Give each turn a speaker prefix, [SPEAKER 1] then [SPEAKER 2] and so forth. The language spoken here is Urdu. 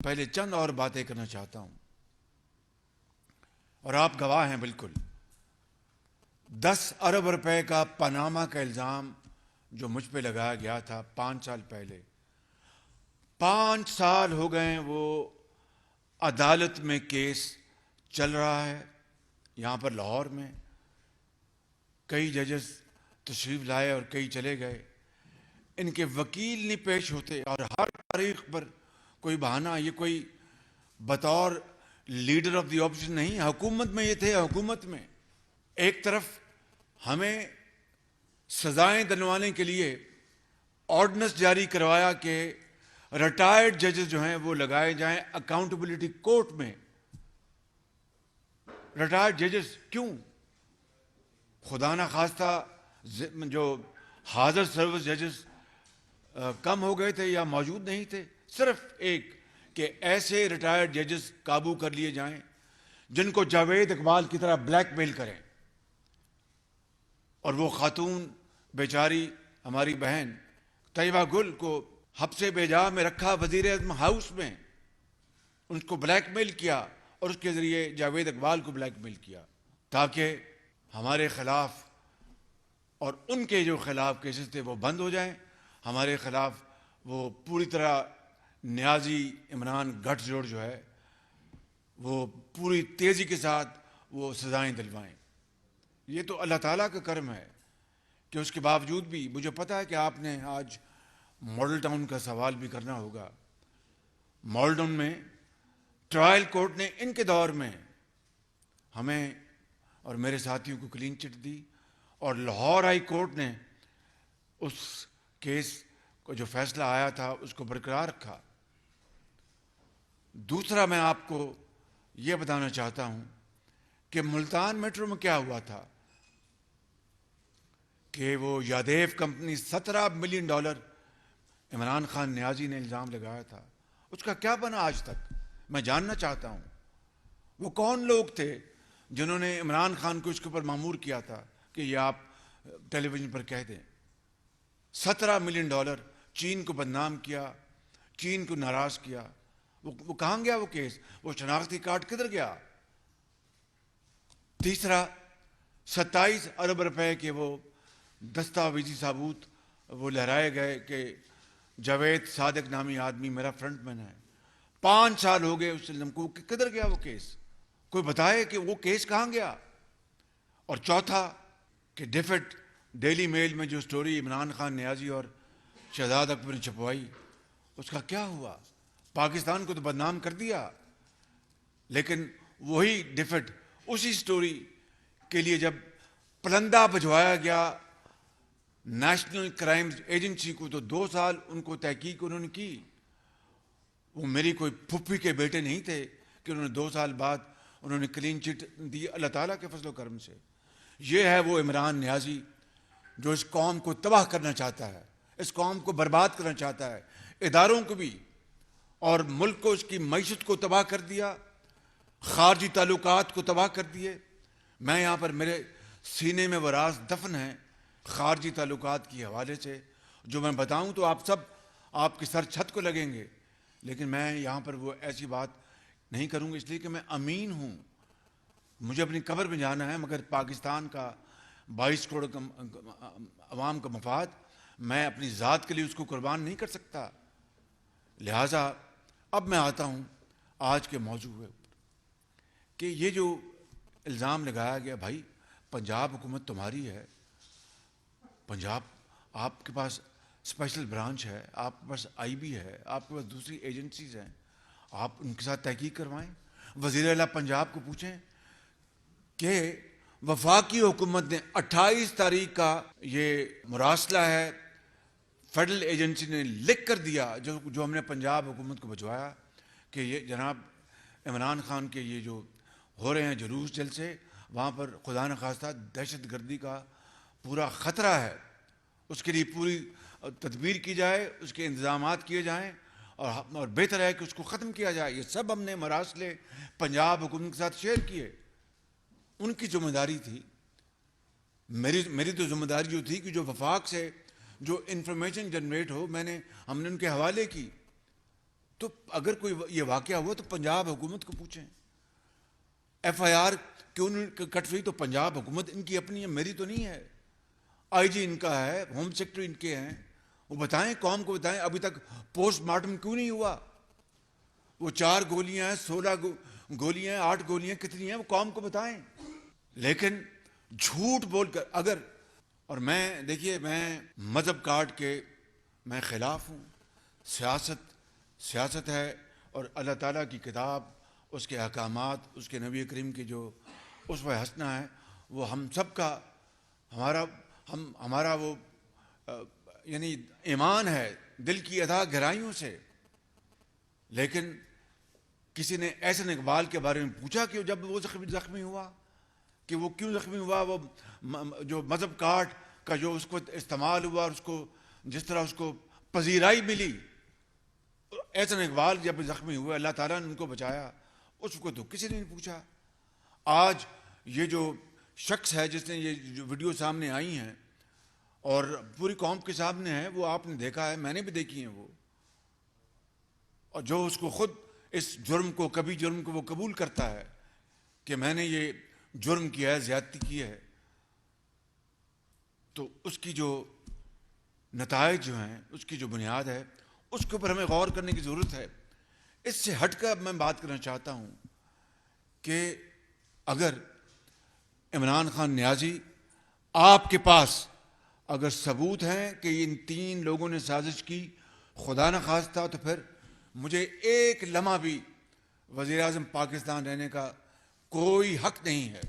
[SPEAKER 1] پہلے چند اور باتیں کرنا چاہتا ہوں، اور آپ گواہ ہیں بالکل۔ 10 ارب روپے کا پاناما کا الزام جو مجھ پہ لگایا گیا تھا 5 سال پہلے، 5 سال ہو گئے وہ عدالت میں کیس چل رہا ہے۔ یہاں پر لاہور میں کئی ججز تشریف لائے اور کئی چلے گئے، ان کے وکیل نہیں پیش ہوتے، اور ہر تاریخ پر کوئی بہانہ، یہ کوئی بطور لیڈر آف دی اپوزیشن نہیں، حکومت میں یہ تھے۔ حکومت میں ایک طرف ہمیں سزائیں دلوانے کے لیے آرڈیننس جاری کروایا کہ ریٹائرڈ ججز جو ہیں وہ لگائے جائیں اکاؤنٹیبلٹی کورٹ میں۔ ریٹائرڈ ججز کیوں؟ خدا نہ خواستہ جو حاضر سروس ججز کم ہو گئے تھے یا موجود نہیں تھے، صرف ایک کہ ایسے ریٹائرڈ ججز قابو کر لیے جائیں جن کو جاوید اقبال کی طرح بلیک میل کریں۔ اور وہ خاتون بیچاری ہماری بہن طیبہ گل کو حبس بیجا میں رکھا، وزیر اعظم ہاؤس میں ان کو بلیک میل کیا اور اس کے ذریعے جاوید اقبال کو بلیک میل کیا تاکہ ہمارے خلاف اور ان کے جو خلاف کیسز تھے وہ بند ہو جائیں، ہمارے خلاف وہ پوری طرح نیازی عمران گٹھ جوڑ جو ہے وہ پوری تیزی کے ساتھ وہ سزائیں دلوائیں۔ یہ تو اللہ تعالیٰ کا کرم ہے کہ اس کے باوجود بھی مجھے پتا ہے کہ آپ نے آج ماڈل ٹاؤن کا سوال بھی کرنا ہوگا۔ ماڈل ٹاؤن میں ٹرائل کورٹ نے ان کے دور میں ہمیں اور میرے ساتھیوں کو کلین چٹ دی، اور لاہور ہائی کورٹ نے اس کیس کو جو فیصلہ آیا تھا اس کو برقرار رکھا۔ دوسرا میں آپ کو یہ بتانا چاہتا ہوں کہ ملتان میٹرو میں کیا ہوا تھا کہ وہ یادیو کمپنی $17 ملین عمران خان نیازی نے الزام لگایا تھا، اس کا کیا بنا آج تک؟ میں جاننا چاہتا ہوں وہ کون لوگ تھے جنہوں نے عمران خان کو اس کے اوپر مامور کیا تھا کہ یہ آپ ٹیلی ویژن پر کہہ دیں۔ $17 ملین، چین کو بدنام کیا، چین کو ناراض کیا۔ وہ کہاں گیا وہ کیس؟ وہ شناختی کارڈ کدھر گیا؟ تیسرا 27 ارب روپے کے وہ دستاویزی ثبوت وہ لہرائے گئے کہ جاوید صادق نامی آدمی میرا فرنٹ مین ہے۔ 5 سال ہو گئے اس علم کو، کدھر گیا وہ کیس؟ کوئی بتائے کہ وہ کیس کہاں گیا؟ اور چوتھا کہ ڈیفٹ ڈیلی میل میں جو سٹوری عمران خان نیازی اور شہزاد اکبر نے چھپوائی اس کا کیا ہوا؟ پاکستان کو تو بدنام کر دیا، لیکن وہی ڈیفٹ اسی سٹوری کے لیے جب پلندہ بھجوایا گیا نیشنل کرائمز ایجنسی کو تو 2 سال ان کو تحقیق انہوں نے کی۔ وہ میری کوئی پھپھی کے بیٹے نہیں تھے کہ انہوں نے 2 سال بعد انہوں نے کلین چٹ دی، اللہ تعالیٰ کے فضل و کرم سے۔ یہ ہے وہ عمران نیازی جو اس قوم کو تباہ کرنا چاہتا ہے، اس قوم کو برباد کرنا چاہتا ہے، اداروں کو بھی، اور ملک کو، اس کی معیشت کو تباہ کر دیا، خارجی تعلقات کو تباہ کر دیے۔ میں یہاں پر میرے سینے میں وہ راز دفن ہیں خارجی تعلقات کے حوالے سے، جو میں بتاؤں تو آپ سب آپ کے سر چھت کو لگیں گے، لیکن میں یہاں پر وہ ایسی بات نہیں کروں گا، اس لیے کہ میں امین ہوں، مجھے اپنی قبر میں جانا ہے، مگر پاکستان کا 22 کروڑ عوام کا مفاد میں اپنی ذات کے لیے اس کو قربان نہیں کر سکتا۔ لہٰذا اب میں آتا ہوں آج کے موضوع پر کہ یہ جو الزام لگایا گیا، بھائی پنجاب حکومت تمہاری ہے، پنجاب آپ کے پاس اسپیشل برانچ ہے، آپ کے پاس آئی بی ہے، آپ کے پاس دوسری ایجنسیز ہیں، آپ ان کے ساتھ تحقیق کروائیں۔ وزیر اعلیٰ پنجاب کو پوچھیں کہ وفاقی حکومت نے 28 تاریخ کا یہ مراسلہ ہے فیڈرل ایجنسی نے لکھ کر دیا، جو ہم نے پنجاب حکومت کو بھجوایا کہ یہ جناب عمران خان کے یہ جو ہو رہے ہیں جلوس جلسے، وہاں پر خدا نخواستہ دہشت گردی کا پورا خطرہ ہے، اس کے لیے پوری تدبیر کی جائے، اس کے انتظامات کیے جائیں، اور بہتر ہے کہ اس کو ختم کیا جائے۔ یہ سب ہم نے مراسلے پنجاب حکومت کے ساتھ شیئر کیے۔ ان کی ذمہ داری تھی، میری تو ذمہ داری جو تھی کہ جو وفاق سے جو انفارمیشن جنریٹ ہو، ہم نے ان کے حوالے کی، تو اگر کوئی یہ واقعہ ہوا تو پنجاب حکومت کو پوچھیں. ایف آئی آر کیوں نہیں کٹ رہی؟ تو پنجاب حکومت ان کی اپنی ہے, میری تو نہیں ہے. آئی جی ان کا ہے, ہوم سیکرٹری ان کے ہیں, وہ بتائیں, قوم کو بتائیں ابھی تک پوسٹ مارٹم کیوں نہیں ہوا. وہ 4 گولیاں ہیں, 16 گولیاں ہیں, 8 گولیاں کتنی ہیں, وہ قوم کو بتائیں. لیکن جھوٹ بول کر اگر, اور میں دیکھیے میں مذہب کاٹ کے میں خلاف ہوں. سیاست ہے, اور اللہ تعالیٰ کی کتاب, اس کے احکامات, اس کے نبی کریم کی جو اسوہ حسنہ ہے, وہ ہم سب کا, ہمارا وہ یعنی ایمان ہے دل کی اتھاہ گہرائیوں سے. لیکن کسی نے احسن اقبال کے بارے میں پوچھا کہ جب وہ زخمی ہوا کہ وہ کیوں زخمی ہوا, وہ جو مذہب کاٹ کا جو اس کو استعمال ہوا اور اس کو جس طرح اس کو پذیرائی ملی, احسن اقبال جب زخمی ہوئے اللہ تعالیٰ نے ان کو بچایا, اس کو تو کسی نے نہیں پوچھا. آج یہ جو شخص ہے جس نے یہ جو ویڈیو سامنے آئی ہیں اور پوری قوم کے سامنے ہے, وہ آپ نے دیکھا ہے, میں نے بھی دیکھی ہیں وہ, اور جو اس کو خود اس جرم کو, کبھی جرم کو وہ قبول کرتا ہے کہ میں نے یہ جرم کیا ہے, زیادتی کی ہے, تو اس کی جو نتائج جو ہیں, اس کی جو بنیاد ہے, اس کے اوپر ہمیں غور کرنے کی ضرورت ہے. اس سے ہٹ کر میں بات کرنا چاہتا ہوں کہ اگر عمران خان نیازی آپ کے پاس اگر ثبوت ہیں کہ ان 3 لوگوں نے سازش کی, خدا نہ خواستہ, تو پھر مجھے ایک لمحہ بھی وزیر اعظم پاکستان رہنے کا کوئی حق نہیں ہے.